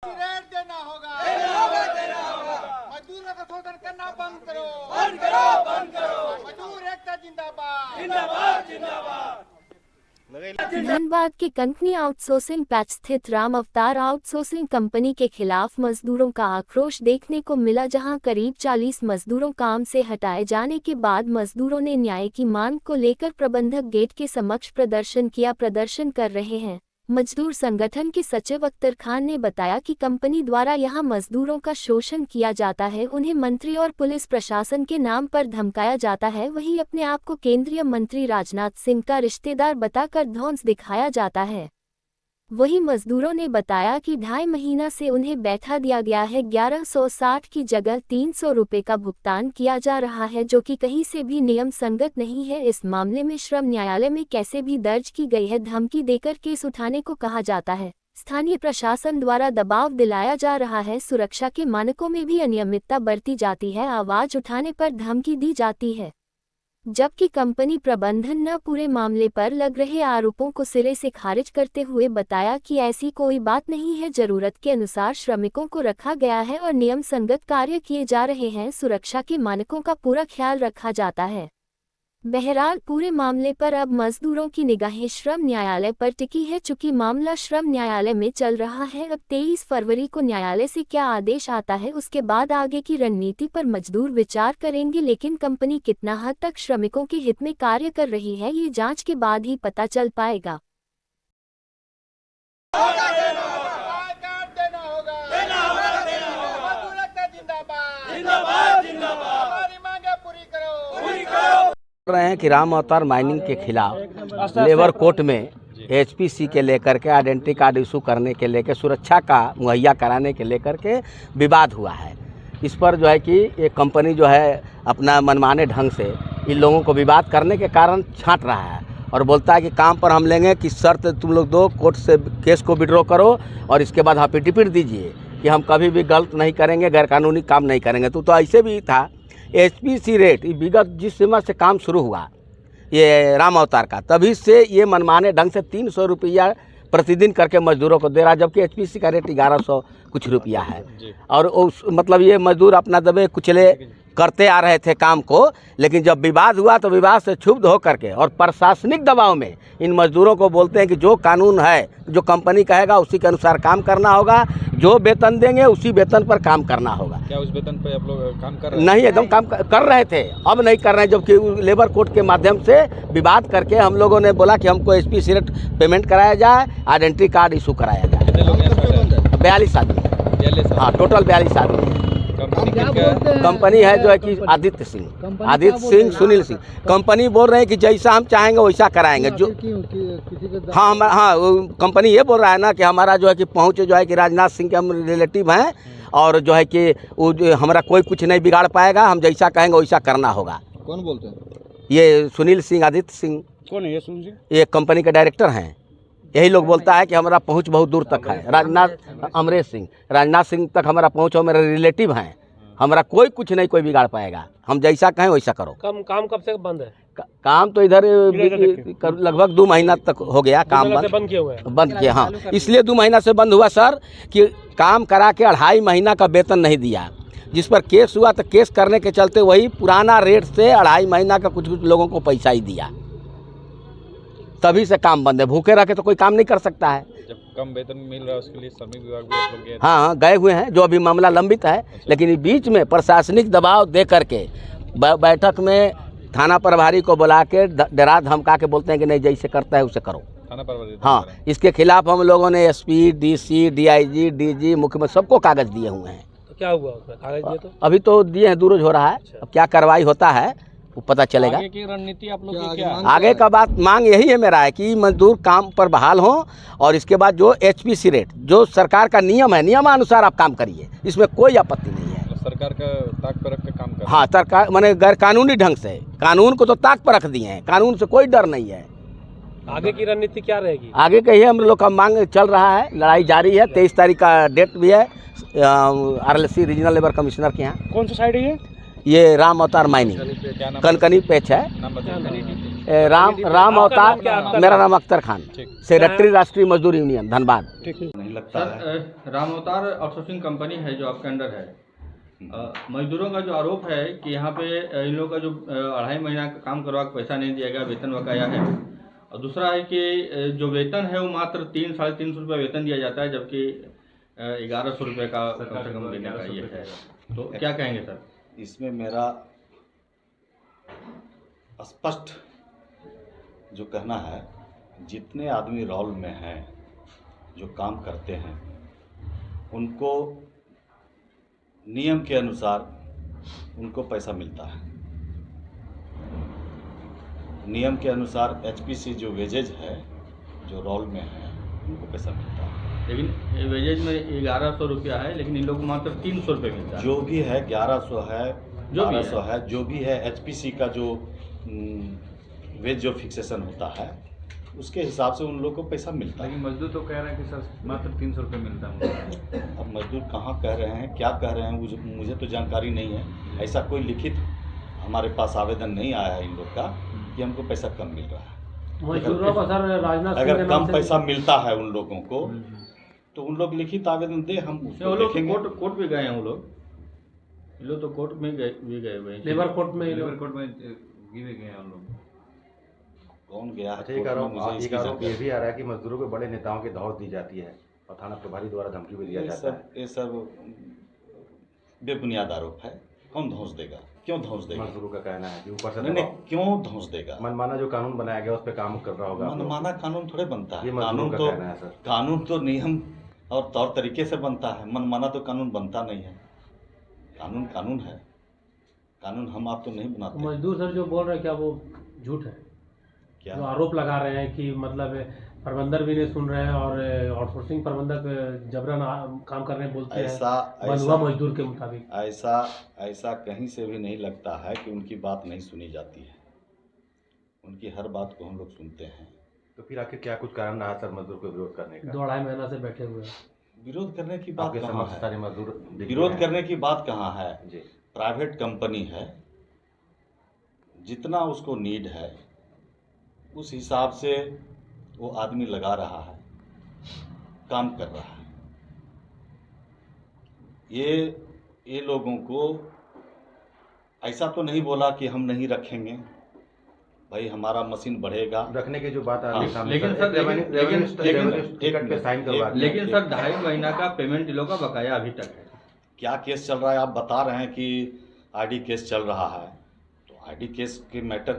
Rate देना होगा, मजदूरों का शोषण करना बंद करो, मजदूर एकता जिंदाबाद। धनबाद की कंपनी आउटसोर्सिंग पैच स्थित राम अवतार आउटसोर्सिंग कंपनी के खिलाफ मजदूरों का आक्रोश देखने को मिला, जहां करीब 40 मजदूरों काम से हटाए जाने के बाद मजदूरों ने न्याय की मांग को लेकर प्रबंधक गेट के समक्ष प्रदर्शन कर रहे हैं। मजदूर संगठन के सचिव अख्तर खान ने बताया कि कंपनी द्वारा यहां मजदूरों का शोषण किया जाता है, उन्हें मंत्री और पुलिस प्रशासन के नाम पर धमकाया जाता है, वहीं अपने आप को केंद्रीय मंत्री राजनाथ सिंह का रिश्तेदार बताकर धौंस दिखाया जाता है। वहीं मजदूरों ने बताया कि 2.5 महीना से उन्हें बैठा दिया गया है, 1160 की जगह 300 रुपये का भुगतान किया जा रहा है, जो कि कहीं से भी नियम संगत नहीं है। इस मामले में श्रम न्यायालय में कैसे भी दर्ज की गई है, धमकी देकर केस उठाने को कहा जाता है। स्थानीय प्रशासन द्वारा दबाव दिलाया जा रहा है, सुरक्षा के मानकों में भी अनियमितता बरती जाती है, आवाज उठाने पर धमकी दी जाती है, जबकि कंपनी प्रबंधन न पूरे मामले पर लग रहे आरोपों को सिरे से खारिज करते हुए बताया कि ऐसी कोई बात नहीं है, जरूरत के अनुसार श्रमिकों को रखा गया है और नियम संगत कार्य किए जा रहे हैं, सुरक्षा के मानकों का पूरा ख्याल रखा जाता है। बहरहाल पूरे मामले पर अब मजदूरों की निगाहें श्रम न्यायालय पर टिकी है। चूंकि मामला श्रम न्यायालय में चल रहा है, अब 23 फरवरी को न्यायालय से क्या आदेश आता है, उसके बाद आगे की रणनीति पर मजदूर विचार करेंगे। लेकिन कंपनी कितना हद तक श्रमिकों के हित में कार्य कर रही है, ये जांच के बाद ही पता चल पाएगा। रहे हैं कि राम अवतार माइनिंग के खिलाफ लेबर कोर्ट में एचपीसी के लेकर के आइडेंटिटी कार्ड इशू करने के लेकर सुरक्षा का मुहैया कराने के लेकर के विवाद हुआ है। इस पर जो है कि एक कंपनी जो है अपना मनमाने ढंग से इन लोगों को विवाद करने के कारण छांट रहा है और बोलता है कि काम पर हम लेंगे कि शर्त तुम लोग दो, कोर्ट से केस को विड्रॉ करो और इसके बाद एफिडेविट दीजिए कि हम कभी भी गलत नहीं करेंगे, गैरकानूनी काम नहीं करेंगे। तो ऐसे भी था एचपीसी रेट विगत जिस समय से काम शुरू हुआ ये राम अवतार का, तभी से ये मनमाने ढंग से 300 रुपया प्रतिदिन करके मजदूरों को दे रहा है, जबकि एचपीसी का रेट 1100 कुछ रुपया है। और उस मतलब ये मजदूर अपना दबे कुचले करते आ रहे थे काम को, लेकिन जब विवाद हुआ तो विवाद से क्षुब्ध होकर के और प्रशासनिक दबाव में इन मजदूरों को बोलते हैं कि जो कानून है, जो कंपनी कहेगा उसी के अनुसार काम करना होगा, जो वेतन देंगे उसी वेतन पर काम करना होगा। क्या उस वेतन पर आप लोग काम कर रहे हैं? नहीं, एकदम काम कर रहे थे, अब नहीं कर रहे हैं, जबकि लेबर कोर्ट के माध्यम से विवाद करके हम लोगों ने बोला कि हमको एचपीसी रेट पेमेंट कराया जाए, आइडेंटिटी कार्ड इशू कराया जाए। कितने लोग हैं? 42 आदमी। हाँ, टोटल 42 आदमी। कंपनी है जो है कि आदित्य सिंह सुनील सिंह। कंपनी बोल रहे हैं कि जैसा हम चाहेंगे वैसा कराएंगे। जो हाँ, कंपनी ये बोल रहा है ना कि हमारा जो है कि पहुँच जो है कि राजनाथ सिंह के हम रिलेटिव हैं और जो है कि वो हमारा कोई कुछ नहीं बिगाड़ पाएगा, हम जैसा कहेंगे वैसा करना होगा। कौन बोलते हैं? ये सुनील सिंह, आदित्य सिंह। कौन है ये सुनील सिंह? ये कंपनी के डायरेक्टर हैं। यही लोग बोलता है कि हमारा पहुंच बहुत दूर तक है। राजनाथ सिंह तक हमारा पहुंच हो, मेरे रिलेटिव हैं, हमारा कोई कुछ नहीं कोई बिगाड़ पाएगा, हम जैसा कहें वैसा करो। काम कब से बंद है? काम तो इधर लगभग 2 महीना तक हो गया काम बंद किया। हाँ, इसलिए 2 महीना से बंद हुआ सर कि काम करा के 2.5 महीना का वेतन नहीं दिया, जिस पर केस हुआ तो केस करने के चलते वही पुराना रेट से 2.5 महीना का कुछ लोगों को पैसा ही दिया, तभी से काम बंद है। भूखे रह के तो कोई काम नहीं कर सकता है। जब कम वेतन मिल रहा है उसके लिए श्रमिक विभाग भी आप लोग गए? हाँ, गए हुए हैं, जो अभी मामला लंबित है। लेकिन बीच में प्रशासनिक दबाव दे करके बैठक में थाना प्रभारी को बुला के डरा धमका के बोलते हैं कि नहीं जैसे करता है उसे करो। थाना प्रभारी? हाँ, इसके खिलाफ हम लोगों ने एसपी, डीसी, डीआईजी, डीजी, मुख्यमंत्री सबको कागज दिए हुए हैं। तो क्या हुआ उसमें? कागज दिए तो अभी तो दिए हैं, दूरज हो रहा है। अब क्या कार्रवाई होता है वो पता चलेगा। आगे की रणनीति आप लोग की क्या? आगे का बात मांग यही है मेरा है कि मजदूर काम पर बहाल हों और इसके बाद जो एचपीसी रेट जो सरकार का नियम है, नियमानुसार आप काम करिए, इसमें कोई आपत्ति नहीं है। सरकार का ताक पर रख के काम कर? हाँ, सरकार माने गैर कानूनी ढंग से, कानून को तो ताक पर रख दिए हैं, कानून से कोई डर नहीं है। आगे की रणनीति क्या रहेगी? आगे कहिए, हम लोग का मांग चल रहा है, लड़ाई जारी है। 23 तारीख का डेट भी है RLC रीजनल लेबर कमिश्नर के यहाँ। कौन सा साइड है ये राम अवतार माइनिंग, कनकनी पेच है। नाम बताइए। राम अवतार, मेरा नाम अख्तर खान, सेक्रेटरी राष्ट्रीय मजदूर यूनियन धनबाद। नहीं लगता है। सर राम अवतार आउटसोर्सिंग कंपनी है जो आपके अंडर है, मजदूरों का जो आरोप है कि यहाँ पे इन लोगों का जो 2.5 महीना का काम करवा के पैसा नहीं दिया गया, वेतन बकाया है। और दूसरा है कि जो वेतन है वो मात्र 300-350 रुपये वेतन दिया जाता है, जबकि 1100 रुपये का कम से कम देने का ये है। तो क्या कहेंगे सर? इसमें मेरा स्पष्ट जो कहना है, जितने आदमी रोल में हैं जो काम करते हैं उनको नियम के अनुसार उनको पैसा मिलता है। नियम के अनुसार एचपीसी जो वेजेज है जो रोल में है उनको पैसा मिलता है। लेकिन वेजेज में 1100 रुपया है, लेकिन इन लोगों को मात्र 300 रुपये मिलता है। जो भी है 1100 है, जो भी 1200 है, जो भी है एचपीसी का जो वेज जो फिक्सेशन होता है उसके हिसाब से उन लोगों को पैसा मिलता है। लेकिन मजदूर तो कह रहे हैं कि सर मात्र 300 रुपये मिलता है। अब मजदूर कहाँ कह रहे हैं, क्या कह रहे हैं, मुझे तो जानकारी नहीं है। ऐसा कोई लिखित हमारे पास आवेदन नहीं आया है इन लोग का कि हमको पैसा कम मिल रहा है। मजदूरों का सर राजनाथ सिंह अगर के नाम कम से पैसा मिलता है उन लोगों को तो उन लोग लिखित आवेदन दे, हम उसको देखेंगे। कोर्ट भी गए हैं वो लोग, ये लोग तो कोर्ट में गए हुए हैं। लेबर कोर्ट में भी गए हैं उन लोग। कौन गया है अच्छा, कोर्ट में, मुझे एक इसकी आरोप जानकारी ये भी आ रहा है कि मजदूरों को बड़े नेताओं की धौंस दी जाती है और थाना प्रभारी द्वारा धमकी भी दिया जाता है। ये सब बेबुनियाद आरोप है। कौन धौंस देगा, क्यों धौंस देगा? मजदूरों का कहना है कि ऊपर से नहीं, क्यों धौंस देगा? मनमाना जो कानून बनाया गया उस पर काम कर रहा होगा। मनमाना कानून थोड़े बनता ये है। मजदूरों कानून का तो कहना है सर। कानून तो नियम और तौर तरीके से बनता है, मनमाना तो कानून बनता नहीं है। कानून कानून है, कानून हम आप तो नहीं बनाते। मजदूर सर जो बोल रहे हैं क्या वो झूठ है? क्या जो आरोप लगा रहे हैं कि मतलब प्रबंधक भी नहीं सुन रहे हैं और आउटसोर्सिंग प्रबंधक जबरन काम कर रहे हैं बोलते हैं बंधुआ मजदूर के मुताबिक। ऐसा कहीं से भी नहीं लगता है कि उनकी बात नहीं सुनी जाती है। उनकी हर बात को हम लोग सुनते हैं। तो फिर आखिर क्या कुछ कारण रहा सर मजदूर को विरोध करने का? 2-2.5 महीना से बैठे हुए हैं। विरोध करने की बात आपके कहाँ समझ है? सारे मजदूर विरोध करने की बात कहाँ है? जी, प्राइवेट कंपनी है, जितना उसको नीड है उस हिसाब से वो आदमी लगा रहा है, काम कर रहा है। ये लोगों को ऐसा तो नहीं बोला कि हम नहीं रखेंगे, भाई हमारा मशीन बढ़ेगा। रखने की जो बात आ रही है सामने लेकिन सर, सर टिकट पे साइन करवा के- लेकिन सर 2.5 महीना का पेमेंट इन लोगों का बकाया अभी तक है। क्या केस चल रहा है? आप बता रहे हैं कि आईडी केस चल रहा है, तो आईडी केस के मैटर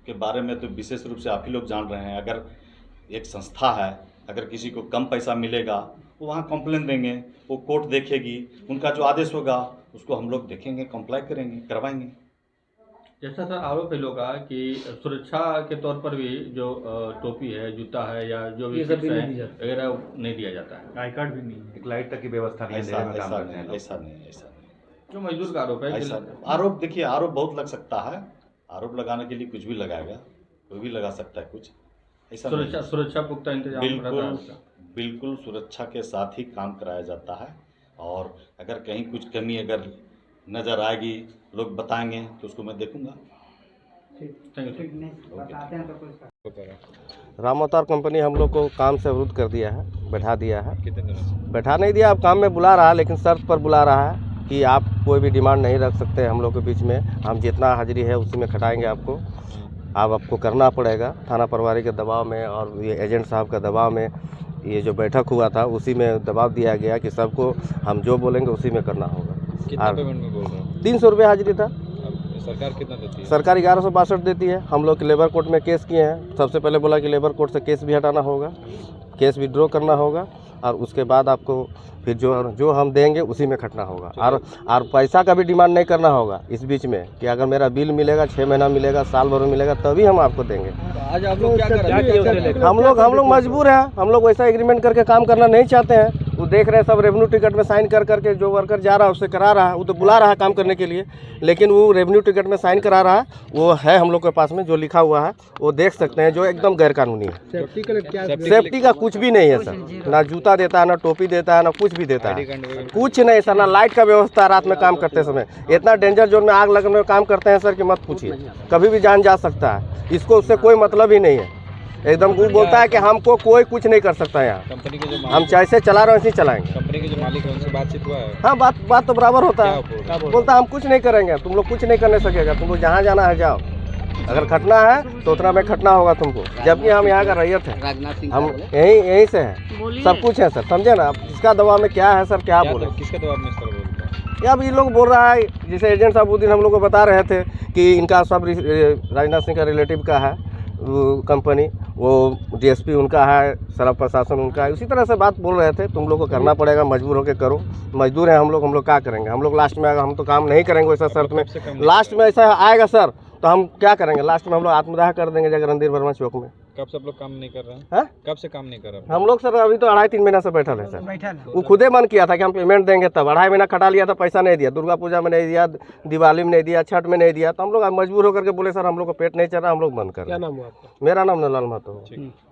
के बारे में तो विशेष रूप से आप ही लोग जान रहे हैं। अगर एक संस्था है, अगर किसी को कम पैसा मिलेगा वो वहाँ कंप्लेन देंगे, वो कोर्ट देखेगी, उनका जो आदेश होगा उसको हम लोग देखेंगे, कंप्लाई करेंगे, करवाएंगे। जैसा सर आरोप है लोगों का कि सुरक्षा के तौर पर भी जो टोपी है, जूता है या जो भी ये सब भी किट्स नहीं है दी जाती। वगैरह नहीं दिया जाता है। आई कार्ड भी नहीं। एक लाइट तक की व्यवस्था नहीं है, ऐसा अंधेरे में काम ऐसा करते हैं नहीं, लोग। ऐसा नहीं, ऐसा नहीं, जो मजदूर का आरोप है ऐसा आरोप देखिए, आरोप बहुत लग सकता है। आरोप लगाने के लिए कुछ भी लगाएगा, कोई भी लगा सकता है कुछ। ऐसा नहीं। सुरक्षा पुख्ता इंतजाम रहता है बिल्कुल उसका। बिल्कुल सुरक्षा के साथ ही काम कराया जाता है। और अगर कहीं कुछ कमी अगर नज़र आएगी, लोग बताएंगे तो उसको मैं देखूंगा। राम अवतार कंपनी हम लोग को काम से अवरुद्ध कर दिया है, बैठा दिया है। कितने दिनों से? बैठा नहीं दिया, अब काम में बुला रहा है, लेकिन शर्त पर बुला रहा है कि आप कोई भी डिमांड नहीं रख सकते हम लोग के बीच में। हम जितना हाजिरी है उसी में खटाएंगे आपको, आपको करना पड़ेगा। थाना प्रभारी के दबाव में और ये एजेंट साहब का दबाव में ये जो बैठक हुआ था उसी में दबाव दिया गया कि सबको हम जो बोलेंगे उसी में करना होगा। कितना पेमेंट में बोल रहे हैं? 300 रुपये हाजिरी था। अब सरकार कितना देती है? सरकार 1162 देती है। हम लोग लेबर कोर्ट में केस किए हैं। सबसे पहले बोला कि लेबर कोर्ट से केस भी हटाना होगा, केस विड्रॉ करना होगा और उसके बाद आपको फिर जो हम देंगे उसी में खटना होगा। और पैसा का भी डिमांड नहीं करना होगा इस बीच में कि अगर मेरा बिल मिलेगा 6 महीना मिलेगा, साल भर में मिलेगा, तभी हम आपको देंगे। आज आप लोग क्या कर रहे हैं? हम लोग मजबूर हैं। हम लोग वैसा एग्रीमेंट करके काम करना नहीं चाहते हैं। वो देख रहे हैं सब रेवेन्यू टिकट में साइन कर करके जो वर्कर जा रहा है उससे करा रहा है। वो तो बुला रहा है काम करने के लिए, लेकिन वो रेवेन्यू टिकट में साइन करा रहा है। वो है हम लोग के पास में जो लिखा हुआ है, वो देख सकते हैं, जो एकदम गैरकानूनी है। सेफ्टी का कुछ भी नहीं है सर, ना जूता देता है, ना टोपी देता है, ना कुछ भी देता है, कुछ नहीं सर। ना लाइट का व्यवस्था रात में काम करते समय। इतना डेंजर जोन में आग लगने में काम करते हैं सर कि मत पूछिए, कभी भी जान जा सकता है। इसको उससे कोई मतलब ही नहीं है। एकदम वो बोलता है कि हमको कोई कुछ नहीं कर सकता यहाँ, कंपनी के जो हम जैसे चला रहे हैं वैसे ही चलाएंगे। कंपनी के जो मालिक है उनसे बातचीत हुआ है? हाँ, बात तो बराबर होता है। बोलता है हम कुछ नहीं करेंगे, तुम लोग कुछ नहीं करने सकेगा, तुमको जहाँ जाना है जाओ, अगर खटना है तो उतना में खटना होगा तुमको। जबकि हम यहाँ का रैयत है, हम यहीं से हैं, सब कुछ है सर, समझे ना। अब इसका दबाव में क्या है सर, क्या बोले, किसके दबाव में इस तरह बोलता है? या अब ये लोग बोल रहा है, जैसे एजेंट साहब उस दिन हम लोग को बता रहे थे कि इनका सब राजनाथ सिंह का रिलेटिव का है कंपनी, वो डीएसपी उनका है, शराब प्रशासन उनका है, उसी तरह से बात बोल रहे थे। तुम लोग को करना पड़ेगा, मजबूर होकर करो, मजदूर हैं हम लोग क्या करेंगे। हम लोग लास्ट में आएगा, हम तो काम नहीं करेंगे वैसा शर्त में, लास्ट में ऐसा आएगा सर तो हम क्या करेंगे, लास्ट में हम लोग आत्मदाह कर देंगे जगह रणधीर वर्मा चौक में। कब से आप लोग काम नहीं कर रहे हैं? हाँ? कब से काम नहीं कर रहे हैं? हम लोग सर अभी तो 2.5-3 महीना से बैठल है सर। वो खुदे मन किया था कि हम पेमेंट देंगे, तब 2.5 महीना खटा लिया था, पैसा नहीं दिया, दुर्गा पूजा में नहीं दिया, दिवाली में नहीं दिया, छठ में नहीं दिया, तो हम लोग मजबूर होकर के बोले सर हम लोग को पेट नहीं चल रहा, हम लोग बंद कर रहे हैं। क्या नाम हुआ आपका? मेरा नाम नलाल महतो है।